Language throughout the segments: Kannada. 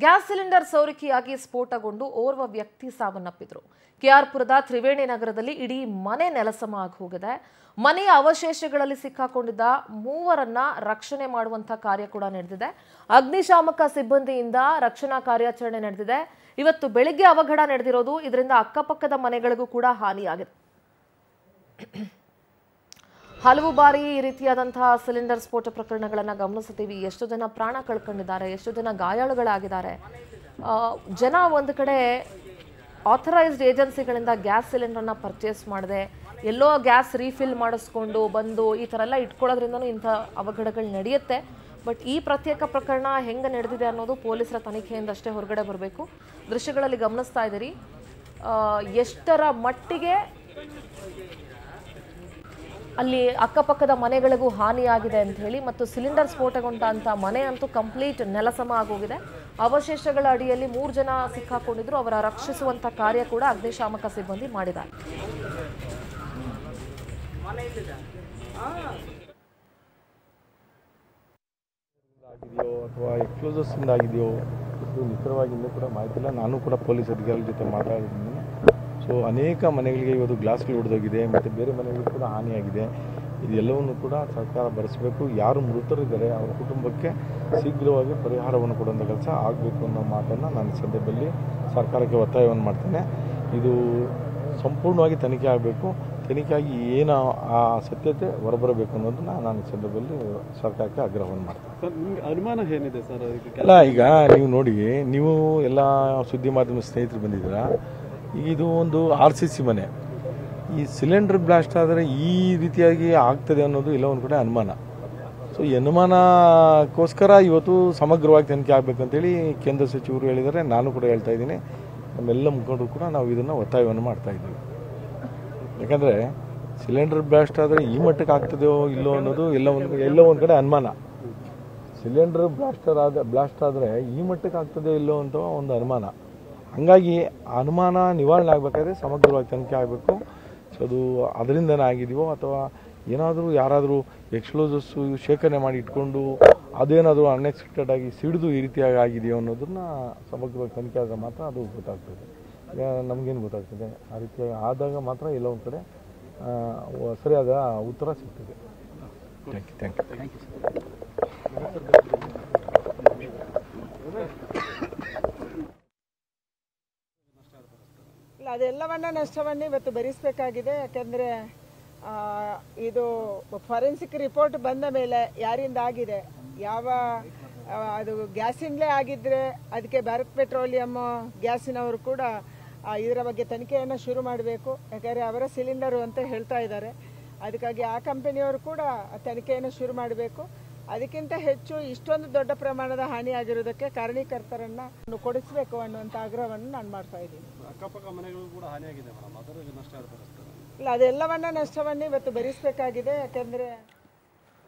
ಗ್ಯಾಸ್ ಸಿಲಿಂಡರ್ ಸೋರಿಕೆಯಾಗಿ ಸ್ಫೋಟಗೊಂಡು ಓರ್ವ ವ್ಯಕ್ತಿ ಸಾವನ್ನಪ್ಪಿದ್ರು. ಕೆಆರ್ಪುರದ ತ್ರಿವೇಣಿ ನಗರದಲ್ಲಿ ಇಡೀ ಮನೆ ನೆಲಸಮ ಆಗಿ ಹೋಗಿದೆ. ಮನೆಯ ಅವಶೇಷಗಳಲ್ಲಿ ಸಿಕ್ಕಾಕೊಂಡಿದ್ದ ಮೂವರನ್ನ ರಕ್ಷಣೆ ಮಾಡುವಂತ ಕಾರ್ಯ ಕೂಡ ನಡೆದಿದೆ. ಅಗ್ನಿಶಾಮಕ ಸಿಬ್ಬಂದಿಯಿಂದ ರಕ್ಷಣಾ ಕಾರ್ಯಾಚರಣೆ ನಡೆದಿದೆ. ಇವತ್ತು ಬೆಳಿಗ್ಗೆ ಅವಘಡ ನಡೆದಿರೋದು, ಇದರಿಂದ ಅಕ್ಕಪಕ್ಕದ ಮನೆಗಳಿಗೂ ಕೂಡ ಹಾನಿಯಾಗಿದೆ. ಹಲವು ಬಾರಿ ಈ ರೀತಿಯಾದಂತಹ ಸಿಲಿಂಡರ್ ಸ್ಫೋಟ ಪ್ರಕರಣಗಳನ್ನು ಗಮನಿಸುತ್ತೀವಿ. ಎಷ್ಟು ಜನ ಪ್ರಾಣ ಕಳ್ಕೊಂಡಿದ್ದಾರೆ, ಎಷ್ಟು ಜನ ಗಾಯಾಳುಗಳಾಗಿದ್ದಾರೆ. ಜನ ಒಂದು ಕಡೆ ಆಥರೈಸ್ಡ್ ಏಜೆನ್ಸಿಗಳಿಂದ ಗ್ಯಾಸ್ ಸಿಲಿಂಡರ್ನ ಪರ್ಚೇಸ್ ಮಾಡದೆ ಎಲ್ಲೋ ಗ್ಯಾಸ್ ರೀಫಿಲ್ ಮಾಡಿಸ್ಕೊಂಡು ಬಂದು ಈ ಥರ ಎಲ್ಲ ಇಟ್ಕೊಳ್ಳೋದ್ರಿಂದನೂ ಇಂಥ ಅವಘಡಗಳು ನಡೆಯುತ್ತೆ. ಬಟ್ ಈ ಪ್ರತ್ಯೇಕ ಪ್ರಕರಣ ಹೆಂಗೆ ನಡೆದಿದೆ ಅನ್ನೋದು ಪೊಲೀಸರ ತನಿಖೆಯಿಂದಷ್ಟೇ ಹೊರಗಡೆ ಬರಬೇಕು. ದೃಶ್ಯಗಳಲ್ಲಿ ಗಮನಿಸ್ತಾ ಇದ್ದೀರಿ ಎಷ್ಟರ ಮಟ್ಟಿಗೆ ಅಲ್ಲಿ ಅಕ್ಕಪಕ್ಕದ ಮನೆಗಳಿಗೂ ಹಾನಿಯಾಗಿದೆ ಅಂತ ಹೇಳಿ. ಮತ್ತು ಸಿಲಿಂಡರ್ ಸ್ಫೋಟಗೊಂಡಂಥ ಮನೆ ಅಂತೂ ಕಂಪ್ಲೀಟ್ ನೆಲಸಮ ಆಗೋಗಿದೆ. ಅವಶೇಷಗಳ ಅಡಿಯಲ್ಲಿ 3 ಜನ ಸಿಕ್ಕಾಕೊಂಡಿದ್ರು. ಅವರ ರಕ್ಷಿಸುವಂಥ ಕಾರ್ಯ ಕೂಡ ಅಗ್ನಿಶಾಮಕ ಸಿಬ್ಬಂದಿ ಮಾಡಿದ್ದಾರೆ. ಅಥವಾ ಎಕ್ಸ್ಪ್ಲೋಸಿವ್ಸ್ ಇಂದ ಆಗಿದೆಯೋ ಇದು ನಿಖರವಾಗಿ ಇನ್ನೂ ಕೂಡ ಮಾಹಿತಿ ಇಲ್ಲ. ನಾನು ಕೂಡ ಪೊಲೀಸ್ ಅಧಿಕಾರಿಗಳ ಜೊತೆ ಮಾತಾಡಿದ್ದೀನಿ. ಸೊ ಅನೇಕ ಮನೆಗಳಿಗೆ ಇವತ್ತು ಗ್ಲಾಸ್ಗಳು ಹೊಡೆದೋಗಿದೆ ಮತ್ತು ಬೇರೆ ಮನೆಗಳಿಗೂ ಕೂಡ ಹಾನಿಯಾಗಿದೆ. ಇದೆಲ್ಲವನ್ನು ಕೂಡ ಸರ್ಕಾರ ಭರಿಸಬೇಕು. ಯಾರು ಮೃತರಿದ್ದಾರೆ ಅವರ ಕುಟುಂಬಕ್ಕೆ ಶೀಘ್ರವಾಗಿ ಪರಿಹಾರವನ್ನು ಕೊಡುವಂಥ ಕೆಲಸ ಆಗಬೇಕು ಅನ್ನೋ ಮಾತನ್ನು ನಾನು ಈ ಸಂದರ್ಭದಲ್ಲಿ ಸರ್ಕಾರಕ್ಕೆ ಒತ್ತಾಯವನ್ನು ಮಾಡ್ತೇನೆ. ಇದು ಸಂಪೂರ್ಣವಾಗಿ ತನಿಖೆ ಆಗಬೇಕು. ತನಿಖೆಯಾಗಿ ಏನು ಆ ಸತ್ಯತೆ ಹೊರಬರಬೇಕು ಅನ್ನೋದನ್ನ ನಾನು ಈ ಸಂದರ್ಭದಲ್ಲಿ ಸರ್ಕಾರಕ್ಕೆ ಆಗ್ರಹವನ್ನು ಮಾಡ್ತೇನೆ. ಅನುಮಾನ ಏನಿದೆ ಸರ್? ಎಲ್ಲ ಈಗ ನೀವು ನೋಡಿ, ನೀವು ಎಲ್ಲ ಸುದ್ದಿ ಮಾಧ್ಯಮ ಸ್ನೇಹಿತರು ಬಂದಿದ್ದೀರಾ. ಇದು ಒಂದು RCC ಮನೆ. ಈ ಸಿಲಿಂಡರ್ ಬ್ಲಾಸ್ಟ್ ಆದರೆ ಈ ರೀತಿಯಾಗಿ ಆಗ್ತದೆ ಅನ್ನೋದು ಎಲ್ಲ ಒಂದು ಕಡೆ ಅನುಮಾನ. ಸೊ ಈ ಅನುಮಾನಕ್ಕೋಸ್ಕರ ಇವತ್ತು ಸಮಗ್ರವಾಗಿ ತನಿಖೆ ಆಗಬೇಕಂತೇಳಿ ಕೇಂದ್ರ ಸಚಿವರು ಹೇಳಿದ್ದಾರೆ. ನಾನು ಕೂಡ ಹೇಳ್ತಾ ಇದ್ದೀನಿ, ನಮ್ಮೆಲ್ಲ ಮುಖಂಡರು ಕೂಡ ನಾವು ಇದನ್ನು ಒತ್ತಾಯವನ್ನು ಮಾಡ್ತಾ ಇದ್ದೀವಿ. ಯಾಕಂದರೆ ಸಿಲಿಂಡರ್ ಬ್ಲಾಸ್ಟ್ ಆದರೆ ಈ ಮಟ್ಟಕ್ಕೆ ಆಗ್ತದೆಯೋ ಇಲ್ಲೋ ಅನ್ನೋದು ಎಲ್ಲ ಒಂದು ಕಡೆ ಅನುಮಾನ. ಸಿಲಿಂಡರ್ ಬ್ಲಾಸ್ಟ್ ಆದರೆ ಈ ಮಟ್ಟಕ್ಕೆ ಆಗ್ತದೆಯೋ ಇಲ್ಲೋ ಅಂತ ಒಂದು ಅನುಮಾನ. ಹಾಗಾಗಿ ಅನುಮಾನ ನಿವಾರಣೆ ಆಗಬೇಕಾದ್ರೆ ಸಮಗ್ರವಾಗಿ ತನಿಖೆ ಆಗಬೇಕು. ಸೊ ಅದು ಅದರಿಂದನೇ ಆಗಿದೆಯೋ ಅಥವಾ ಏನಾದರೂ ಯಾರಾದರೂ ಎಕ್ಸ್ಪ್ಲೋಸಿವ್ಸ್ ಶೇಖರಣೆ ಮಾಡಿ ಇಟ್ಕೊಂಡು ಅದೇನಾದರೂ ಅನ್ಎಕ್ಸ್ಪೆಕ್ಟೆಡ್ ಆಗಿ ಸಿಡಿದು ಈ ರೀತಿಯಾಗಿ ಆಗಿದೆಯೋ ಅನ್ನೋದನ್ನ ಸಮಗ್ರವಾಗಿ ತನಿಖೆ ಆದಾಗ ಮಾತ್ರ ಅದು ಗೊತ್ತಾಗ್ತದೆ. ಈಗ ನಮಗೇನು ಗೊತ್ತಾಗ್ತದೆ, ಆ ರೀತಿ ಆದಾಗ ಮಾತ್ರ ಎಲ್ಲ ಒಂದು ಕಡೆ ಸರಿಯಾದ ಉತ್ತರ ಸಿಗ್ತದೆ. Thank you. ಅದೆಲ್ಲವನ್ನ ನಷ್ಟವನ್ನು ಇವತ್ತು ಭರಿಸಬೇಕಾಗಿದೆ. ಯಾಕೆಂದರೆ ಇದು ಫಾರೆನ್ಸಿಕ್ ರಿಪೋರ್ಟ್ ಬಂದ ಮೇಲೆ ಯಾರಿಂದ ಆಗಿದೆ, ಯಾವ ಅದು ಗ್ಯಾಸಿಂದಲೇ ಆಗಿದ್ದರೆ ಅದಕ್ಕೆ ಭಾರತ್ ಪೆಟ್ರೋಲಿಯಂ ಗ್ಯಾಸಿನವರು ಕೂಡ ಇದರ ಬಗ್ಗೆ ತನಿಖೆಯನ್ನು ಶುರು ಮಾಡಬೇಕು. ಯಾಕಂದರೆ ಅವರ ಸಿಲಿಂಡರು ಅಂತ ಹೇಳ್ತಾ ಇದ್ದಾರೆ. ಅದಕ್ಕಾಗಿ ಆ ಕಂಪನಿಯವರು ಕೂಡ ತನಿಖೆಯನ್ನು ಶುರು ಮಾಡಬೇಕು. ಅದಕ್ಕಿಂತ ಹೆಚ್ಚು ಇಷ್ಟೊಂದು ದೊಡ್ಡ ಪ್ರಮಾಣದ ಹಾನಿಯಾಗಿರೋದಕ್ಕೆ ಕಾರಣೀಕರ್ತರನ್ನು ಕೊಡಿಸಬೇಕು ಅನ್ನುವಂಥ ಆಗ್ರಹವನ್ನು ನಾನು ಮಾಡ್ತಾ ಇದ್ದೀನಿ. ಅಕ್ಕಪಕ್ಕ ಮನೆಗಳು ಕೂಡ ಹಾನಿಯಾಗಿದೆ ಮೇಡಮ್, ಅದರ ನಷ್ಟ ಇಲ್ಲ, ಅದೆಲ್ಲವನ್ನ ನಷ್ಟವನ್ನು ಇವತ್ತು ಭರಿಸಬೇಕಾಗಿದೆ. ಯಾಕೆಂದರೆ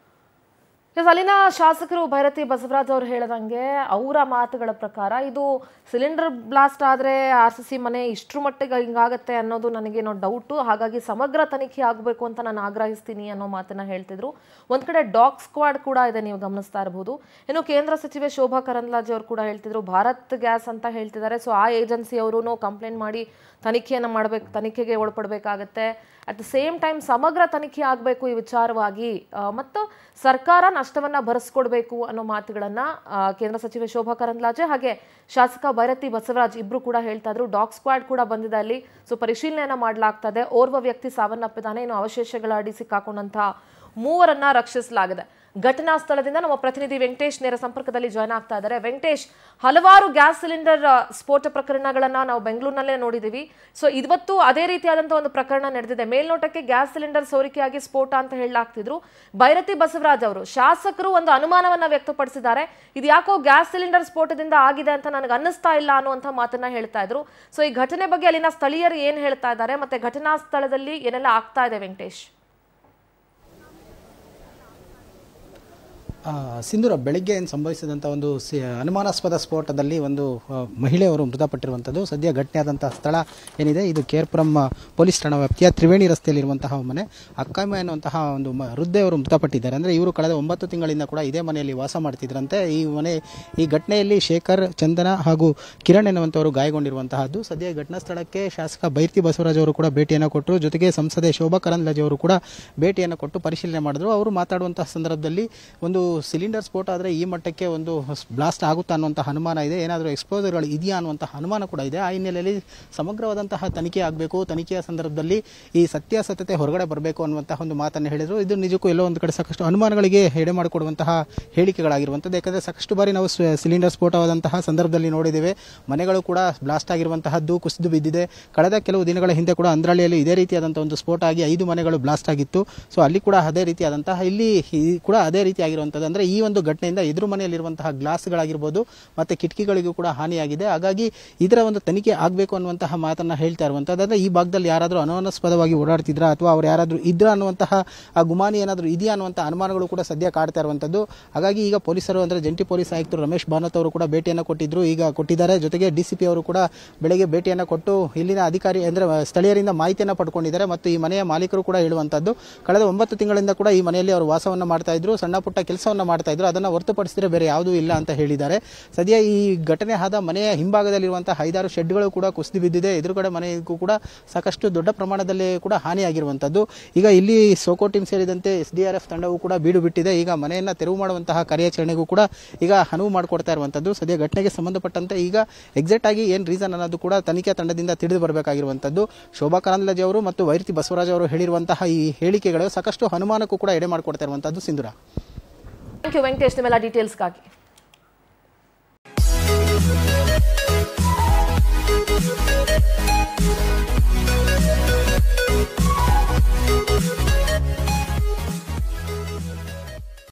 ಅಲ್ಲಿನ ಶಾಸಕರು ಭೈರತಿ ಬಸವರಾಜ್ ಅವರು ಹೇಳದಂಗೆ ಅವರ ಮಾತುಗಳ ಪ್ರಕಾರ ಇದು ಸಿಲಿಂಡರ್ ಬ್ಲಾಸ್ಟ್ ಆದರೆ RCC ಮನೆ ಇಷ್ಟರ ಮಟ್ಟಿಗೆ ಹಿಂಗಾಗತ್ತೆ ಅನ್ನೋದು ನನಗೇನೋ ಡೌಟು. ಹಾಗಾಗಿ ಸಮಗ್ರ ತನಿಖೆ ಆಗಬೇಕು ಅಂತ ನಾನು ಆಗ್ರಹಿಸ್ತೀನಿ ಅನ್ನೋ ಮಾತನ್ನ ಹೇಳ್ತಿದ್ರು. ಒಂದು ಕಡೆ ಡಾಗ್ ಸ್ಕ್ವಾಡ್ ಕೂಡ ಇದೆ, ನೀವು ಗಮನಿಸ್ತಾ ಇರಬಹುದು. ಇನ್ನು ಕೇಂದ್ರ ಸಚಿವೆ ಶೋಭಾ ಕರಂದ್ಲಾಜೆ ಅವರು ಕೂಡ ಹೇಳ್ತಿದ್ರು ಭಾರತ್ ಗ್ಯಾಸ್ ಅಂತ ಹೇಳ್ತಿದ್ದಾರೆ. ಸೊ ಆ ಏಜೆನ್ಸಿಯವರು ಕಂಪ್ಲೇಂಟ್ ಮಾಡಿ ತನಿಖೆಯನ್ನು ಮಾಡಬೇಕು, ತನಿಖೆಗೆ ಒಳಪಡಬೇಕಾಗತ್ತೆ. ಅಟ್ ದ ಸೇಮ್ ಟೈಮ್ ಸಮಗ್ರ ತನಿಖೆ ಆಗಬೇಕು ಈ ವಿಚಾರವಾಗಿ, ಮತ್ತು ಸರ್ಕಾರ ನಷ್ಟವನ್ನು ಭರಿಸ್ಕೊಡ್ಬೇಕು ಅನ್ನೋ ಮಾತುಗಳನ್ನ ಕೇಂದ್ರ ಸಚಿವೆ ಶೋಭಾ ಕರಂದ್ಲಾಜೆ ಹಾಗೆ ಶಾಸಕ ಭೈರತಿ ಬಸವರಾಜ್ ಇಬ್ರು ಕೂಡ ಹೇಳ್ತಾ ಇದ್ರು. ಡಾಗ್ ಸ್ಕ್ವಾಡ್ ಕೂಡ ಬಂದಿದೆ ಅಲ್ಲಿ. ಸೊ ಪರಿಶೀಲನೆಯನ್ನ ಮಾಡಲಾಗ್ತದೆ. ಓರ್ವ ವ್ಯಕ್ತಿ ಸಾವನ್ನಪ್ಪಿದ್ದಾನೆ. ಇನ್ನು ಅವಶೇಷಗಳ ಅಡಿ ಸಿಕ್ಕಾಕೊಂಡಂತಹ 3ರನ್ನ ರಕ್ಷಿಸಲಾಗಿದೆ. ಘಟನಾ ಸ್ಥಳದಿಂದ ನಮ್ಮ ಪ್ರತಿನಿಧಿ ವೆಂಕಟೇಶ್ ನೇರ ಸಂಪರ್ಕದಲ್ಲಿ ಜಾಯ್ನ್ ಆಗ್ತಾ ಇದ್ದಾರೆ. ವೆಂಕಟೇಶ್, ಹಲವಾರು ಗ್ಯಾಸ್ ಸಿಲಿಂಡರ್ ಸ್ಫೋಟ ಪ್ರಕರಣಗಳನ್ನ ನಾವು ಬೆಂಗಳೂರಿನಲ್ಲೇ ನೋಡಿದೀವಿ. ಸೊ ಇವತ್ತು ಅದೇ ರೀತಿಯಾದಂತಹ ಒಂದು ಪ್ರಕರಣ ನಡೆದಿದೆ. ಮೇಲ್ನೋಟಕ್ಕೆ ಗ್ಯಾಸ್ ಸಿಲಿಂಡರ್ ಸೋರಿಕೆಯಾಗಿ ಸ್ಫೋಟ ಅಂತ ಹೇಳಲಾಗ್ತಿದ್ರು. ಭೈರತಿ ಬಸವರಾಜ್ ಅವರು ಶಾಸಕರು ಒಂದು ಅನುಮಾನವನ್ನ ವ್ಯಕ್ತಪಡಿಸಿದ್ದಾರೆ. ಇದು ಯಾಕೋ ಗ್ಯಾಸ್ ಸಿಲಿಂಡರ್ ಸ್ಫೋಟದಿಂದ ಆಗಿದೆ ಅಂತ ನನಗೆ ಅನ್ನಿಸ್ತಾ ಇಲ್ಲ ಅನ್ನುವಂಥ ಮಾತನ್ನ ಹೇಳ್ತಾ ಇದ್ರು. ಸೊ ಈ ಘಟನೆ ಬಗ್ಗೆ ಅಲ್ಲಿನ ಸ್ಥಳೀಯರು ಏನ್ ಹೇಳ್ತಾ ಇದ್ದಾರೆ, ಮತ್ತೆ ಘಟನಾ ಸ್ಥಳದಲ್ಲಿ ಏನೆಲ್ಲ ಆಗ್ತಾ ಇದೆ ವೆಂಕಟೇಶ್? ಸಿಂಧೂರ ಬೆಳಗ್ಗೆ ಏನು ಸಂಭವಿಸಿದಂಥ ಒಂದು ಅನುಮಾನಾಸ್ಪದ ಸ್ಫೋಟದಲ್ಲಿ ಒಂದು ಮಹಿಳೆಯವರು ಮೃತಪಟ್ಟಿರುವಂಥದ್ದು ಸದ್ಯ ಘಟನೆ ಆದಂತಹ ಸ್ಥಳ ಏನಿದೆ ಇದು ಕೇರ್ಪುರಂ ಪೊಲೀಸ್ ಠಾಣಾ ವ್ಯಾಪ್ತಿಯ ತ್ರಿವೇಣಿ ರಸ್ತೆಯಲ್ಲಿರುವಂತಹ ಮನೆ. ಅಕ್ಕಮ್ಮ ಎನ್ನುವಂತಹ ಒಂದು ವೃದ್ಧೆಯವರು ಮೃತಪಟ್ಟಿದ್ದಾರೆ. ಅಂದರೆ ಇವರು ಕಳೆದ 9 ತಿಂಗಳಿಂದ ಕೂಡ ಇದೇ ಮನೆಯಲ್ಲಿ ವಾಸ ಮಾಡ್ತಿದ್ರಂತೆ. ಈ ಘಟನೆಯಲ್ಲಿ ಶೇಖರ್, ಚಂದನ ಹಾಗೂ ಕಿರಣ್ ಎನ್ನುವಂಥವರು ಗಾಯಗೊಂಡಿರುವಂತಹದ್ದು. ಸದ್ಯ ಘಟನಾ ಸ್ಥಳಕ್ಕೆ ಶಾಸಕ ಬೈರ್ತಿ ಬಸವರಾಜ್ ಅವರು ಕೂಡ ಭೇಟಿಯನ್ನು ಕೊಟ್ಟರು. ಜೊತೆಗೆ ಸಂಸದೆ ಶೋಭಾ ಕರಂದ್ಲಾಜೆ ಅವರು ಕೂಡ ಭೇಟಿಯನ್ನು ಕೊಟ್ಟು ಪರಿಶೀಲನೆ ಮಾಡಿದ್ರು. ಅವರು ಮಾತಾಡುವಂತಹ ಸಂದರ್ಭದಲ್ಲಿ ಒಂದು ಸಿಲಿಂಡರ್ ಸ್ಫೋಟ ಆದರೆ ಈ ಮಟ್ಟಕ್ಕೆ ಒಂದು ಬ್ಲಾಸ್ಟ್ ಆಗುತ್ತಾ ಅನ್ನುವಂತಹ ಅನುಮಾನ ಇದೆ, ಏನಾದರೂ ಎಕ್ಸ್ಪ್ಲೋಸರ್ಗಳು ಇದೆಯಾ ಅನ್ನುವಂತಹ ಅನುಮಾನ ಕೂಡ ಇದೆ. ಆ ಹಿನ್ನೆಲೆಯಲ್ಲಿ ಸಮಗ್ರವಾದಂತಹ ತನಿಖೆ ಆಗಬೇಕು, ತನಿಖೆಯ ಸಂದರ್ಭದಲ್ಲಿ ಈ ಸತ್ಯಾಸತ್ಯತೆ ಹೊರಗಡೆ ಬರಬೇಕು ಅನ್ನುವಂತಹ ಒಂದು ಮಾತನ್ನು ಹೇಳಿದರು. ಇದು ನಿಜಕ್ಕೂ ಎಲ್ಲೋ ಒಂದು ಕಡೆ ಸಾಕಷ್ಟು ಅನುಮಾನಗಳಿಗೆ ಎಡೆ ಮಾಡಿಕೊಡುವಂತಹ ಹೇಳಿಕೆಗಳಾಗಿರುವಂಥದ್ದು. ಯಾಕಂದರೆ ಸಾಕಷ್ಟು ಬಾರಿ ನಾವು ಸಿಲಿಂಡರ್ ಸ್ಫೋಟವಾದಂತಹ ಸಂದರ್ಭದಲ್ಲಿ ನೋಡಿದ್ದೇವೆ, ಮನೆಗಳು ಕೂಡ ಬ್ಲಾಸ್ಟ್ ಆಗಿರುವಂತಹದ್ದು, ಕುಸಿದು ಬಿದ್ದಿದೆ. ಕಳೆದ ಕೆಲವು ದಿನಗಳ ಹಿಂದೆ ಕೂಡ ಅಂದ್ರಳ್ಳಿಯಲ್ಲಿ ಇದೇ ರೀತಿಯಾದಂತಹ ಒಂದು ಸ್ಫೋಟ ಆಗಿ 5 ಮನೆಗಳು ಬ್ಲಾಸ್ಟ್ ಆಗಿತ್ತು. ಸೊ ಅಲ್ಲಿ ಕೂಡ ಅದೇ ರೀತಿಯಾದಂತಹ ಇಲ್ಲಿ ಕೂಡ ಅದೇ ರೀತಿಯಾಗಿರುವಂಥದ್ದು. ಅಂದರೆ ಈ ಒಂದು ಘಟನೆಯಿಂದ ಎದುರು ಮನೆಯಲ್ಲಿರುವಂತಹ ಗ್ಲಾಸ್ಗಳಾಗಿರ್ಬೋದು ಮತ್ತೆ ಕಿಟಕಿಗಳಿಗೂ ಕೂಡ ಹಾನಿಯಾಗಿದೆ. ಹಾಗಾಗಿ ಇದರ ಒಂದು ತನಿಖೆ ಆಗಬೇಕು ಅನ್ನುವಂತಹ ಮಾತನ್ನ ಹೇಳ್ತಾ ಇರುವಂಥದ್ದು. ಅಂದರೆ ಈ ಭಾಗದಲ್ಲಿ ಯಾರಾದರೂ ಅನುಮಾನಾಸ್ಪದವಾಗಿ ಓಡಾಡ್ತಿದ್ರಾ ಅಥವಾ ಅವ್ರು ಯಾರಾದರೂ ಇದ್ರ ಅನ್ನುವಂತಹ ಆ ಗುಮಾನಿ ಏನಾದರೂ ಇದೆಯಾ ಅನ್ನುವಂತಹ ಅನುಮಾನಗಳು ಕೂಡ ಸದ್ಯ ಕಾಡ್ತಾ ಇರುವಂಥದ್ದು. ಹಾಗಾಗಿ ಈಗ ಪೊಲೀಸರು ಅಂದರೆ ಜಂಟಿ ಪೊಲೀಸ್ ಆಯುಕ್ತರು ರಮೇಶ್ ಭಾನತ್ ಅವರು ಕೂಡ ಭೇಟಿಯನ್ನು ಕೊಟ್ಟಿದ್ದಾರೆ. ಜೊತೆಗೆ ಡಿಸಿಪಿ ಅವರು ಕೂಡ ಬೆಳಗ್ಗೆ ಭೇಟಿಯನ್ನು ಕೊಟ್ಟು ಇಲ್ಲಿನ ಅಧಿಕಾರಿ ಅಂದರೆ ಸ್ಥಳೀಯರಿಂದ ಮಾಹಿತಿಯನ್ನು ಪಡ್ಕೊಂಡಿದ್ದಾರೆ. ಮತ್ತು ಈ ಮನೆಯ ಮಾಲೀಕರು ಕೂಡ ಹೇಳುವಂಥದ್ದು ಕಳೆದ 9 ತಿಂಗಳಿಂದ ಕೂಡ ಈ ಮನೆಯಲ್ಲಿ ಅವರು ವಾಸವನ್ನು ಮಾಡ್ತಾ ಇದ್ರು, ಸಣ್ಣ ಪುಟ್ಟ ಕೆಲಸವನ್ನು ಮಾಡ್ತಾ ಇದ್ರು, ಅದನ್ನು ಹೊರತುಪಡಿಸಿದ್ರೆ ಬೇರೆ ಯಾವುದೂ ಇಲ್ಲ ಅಂತ ಹೇಳಿದ್ದಾರೆ. ಸದ್ಯ ಈ ಘಟನೆ ಆದ ಮನೆಯ ಹಿಂಭಾಗದಲ್ಲಿರುವಂತಹ 5-6 ಶೆಡ್ಗಳು ಕೂಡ ಕುಸಿದು ಬಿದ್ದಿದೆ. ಎದುರುಗಡೆ ಮನೆಗೂ ಕೂಡ ಸಾಕಷ್ಟು ದೊಡ್ಡ ಪ್ರಮಾಣದಲ್ಲಿ ಕೂಡ ಹಾನಿಯಾಗಿರುವಂಥದ್ದು. ಈಗ ಇಲ್ಲಿ ಸೋಕೋ ಟೀಮ್ ಸೇರಿದಂತೆ SDRF ತಂಡವು ಕೂಡ ಬೀಡು ಬಿಟ್ಟಿದೆ. ಈಗ ಮನೆಯನ್ನ ತೆರವು ಮಾಡುವಂತಹ ಕಾರ್ಯಾಚರಣೆಗೂ ಕೂಡ ಈಗ ಅನುವು ಮಾಡಿಕೊಡ್ತಾ ಇರುವಂಥದ್ದು. ಸದ್ಯ ಘಟನೆಗೆ ಸಂಬಂಧಪಟ್ಟಂತೆ ಈಗ ಎಕ್ಸಾಕ್ಟ್ ಆಗಿ ಏನು ರೀಸನ್ ಅನ್ನೋದು ಕೂಡ ತನಿಖಾ ತಂಡದಿಂದ ತಿಳಿದು ಬರಬೇಕಾಗಿರುವಂಥದ್ದು. ಶೋಭಾ ಕರಂದ್ಲಾಜೆ ಅವರು ಮತ್ತು ಬೈರ್ತಿ ಬಸವರಾಜ್ ಅವರು ಹೇಳಿರುವಂತಹ ಈ ಹೇಳಿಕೆಗಳು ಸಾಕಷ್ಟು ಅನುಮಾನಕ್ಕೂ ಕೂಡ ಎಡೆ ಮಾಡಿಕೊಡ್ತಾ ಇರುವಂಥದ್ದು. ಸಿಂಧೂರ, ಥ್ಯಾಂಕ್ ಯು ವೆಂಕಟೇಶ್ ನಿಮ್ಮೆಲ್ಲ ಡೀಟೇಲ್ಸ್ಗಾಗಿ.